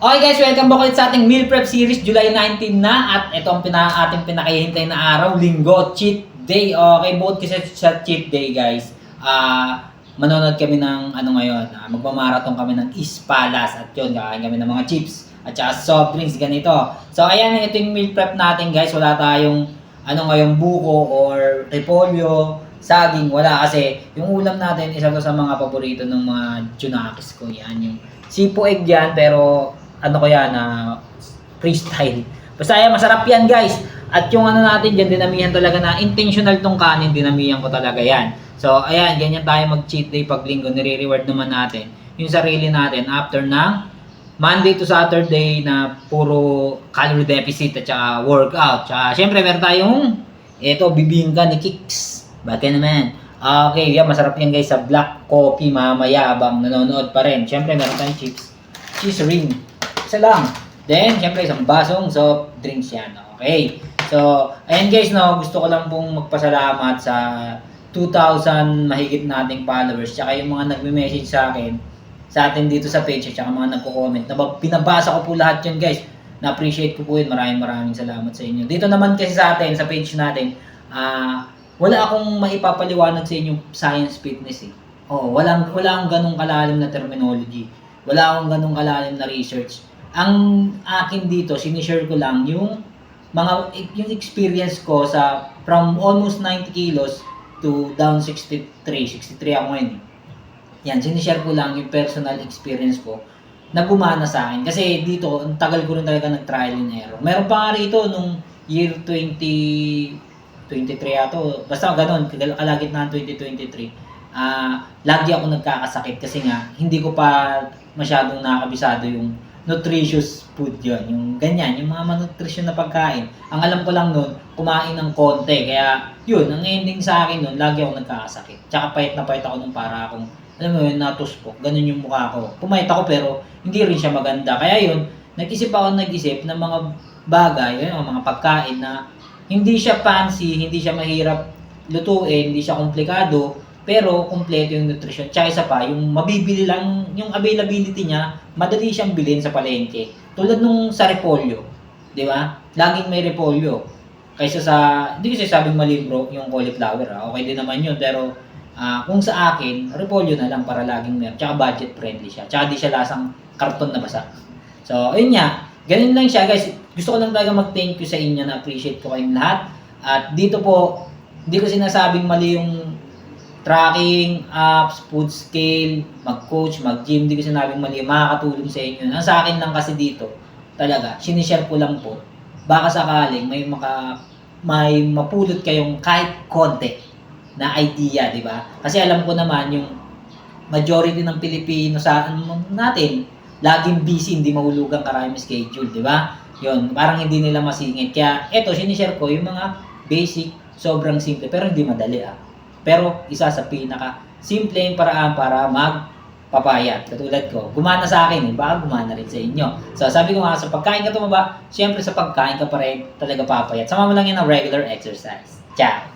Okay guys, welcome back ulit sa ating meal prep series, July 19 na. At ito ang ating pinakahihintay na araw, linggo, cheat day. Okay, both kasi sa cheat day guys, manonood kami ng ngayon, magmamarathon kami ng East Palace. At yun, kakain kami ng mga chips at saka soft drinks, ganito. So ayan, ito yung meal prep natin guys. Wala tayong ngayon, buko or repolyo, saging, wala. Kasi yung ulam natin, isa to sa mga paborito ng mga junakis ko. Yan, yung sipo egg yan, pero freestyle. Basta yan, masarap yan guys. At yung natin dyan, dinamihan talaga na intentional tong kanin, dinamihan ko talaga yan. So, ayan, ganyan tayo mag-cheat day pag linggo, nire-reward naman natin yung sarili natin after ng Monday to Saturday na puro calorie deficit at saka workout. Tsaka, syempre, meron tayong bibingka ni Kicks. Bakit naman? Okay, yan, masarap yan guys sa black coffee mamaya abang nanonood pa rin. Syempre, meron tayong chips. Cheese ring. Isa lang. Then, syempre, isang basong soft drinks yan. Okay. So, ayan guys, gusto ko lang pong magpasalamat sa 2,000 mahigit nating followers. Tsaka yung mga nagme-message sa atin dito sa page, tsaka mga nagko-comment. Pinabasa ko po lahat yun guys. Na-appreciate ko po yun. Maraming salamat sa inyo. Dito naman kasi sa atin, sa page natin, wala akong maipapaliwanag sa inyo science fitness eh. Walang ganong kalalim na terminology. Wala akong ganong kalalim na research. Ang akin dito, sinishare ko lang yung experience ko from almost 90 kilos to down 63 ako ngayon. Yan, sinishare ko lang yung personal experience ko na gumana sa akin. Kasi dito, ang tagal ko rin talaga nag-trial and error. Meron pa nga rito nung year 2023 ato, basta gano'n, kalagitnaan 2023. Lagi ako nagkakasakit kasi nga, hindi ko pa masyadong nakakabisado yung nutritious food yon, yung ganyan, yung mga malnutrition na pagkain. Ang alam ko lang nun, kumain ng konti. Kaya yun, ang ending sa akin nun, lagi ako nagkakasakit. Tsaka payat na payat ako nung para akong, alam mo yun, natuspok. Ganun yung mukha ko. Pumayat ako pero hindi rin siya maganda. Kaya yun, nag-isip ng mga bagay, yun, mga pagkain na hindi siya fancy, hindi siya mahirap lutuin, hindi siya komplikado, pero kumpleto yung nutrition. Tsaka isa pa, yung mabibili lang, yung availability niya, madali siyang bilhin sa palengke. Tulad nung sa repolyo, di ba? Laging may repolyo. Kaysa sa, hindi kasi sabing mali bro, yung cauliflower, okay din naman yun. Pero kung sa akin, repolyo na lang para laging meron. Tsaka budget friendly siya. Tsaka di siya lasang karton na basa. So, ayun nga. Ganun lang siya guys. Gusto ko lang talaga mag-thank you sa inyo, na appreciate ko kayong lahat. At dito po, hindi ko sinasabing mali yung tracking, apps, food scale, mag-coach, mag-gym, hindi ko sinabing mali, makakatulong sa inyo. Ang sa akin lang kasi dito, talaga, sinishare ko lang po, baka sakaling may mapulot kayong kahit konti na idea, di ba? Kasi alam ko naman yung majority ng Pilipino sa natin, laging busy, hindi mahulugang karaming schedule, di ba? Yun, parang hindi nila masingit. Kaya eto, sinishare ko yung mga basic, sobrang simple, pero hindi madali Pero isa sa pinaka simpleng paraan para magpapayat. Katulad ko, gumana sa akin baka gumana rin sa inyo. So sabi ko nga, sa pagkain ka tumaba, syempre sa pagkain ka pa rin talaga papayat. Sama mo lang yan ng regular exercise. Ciao!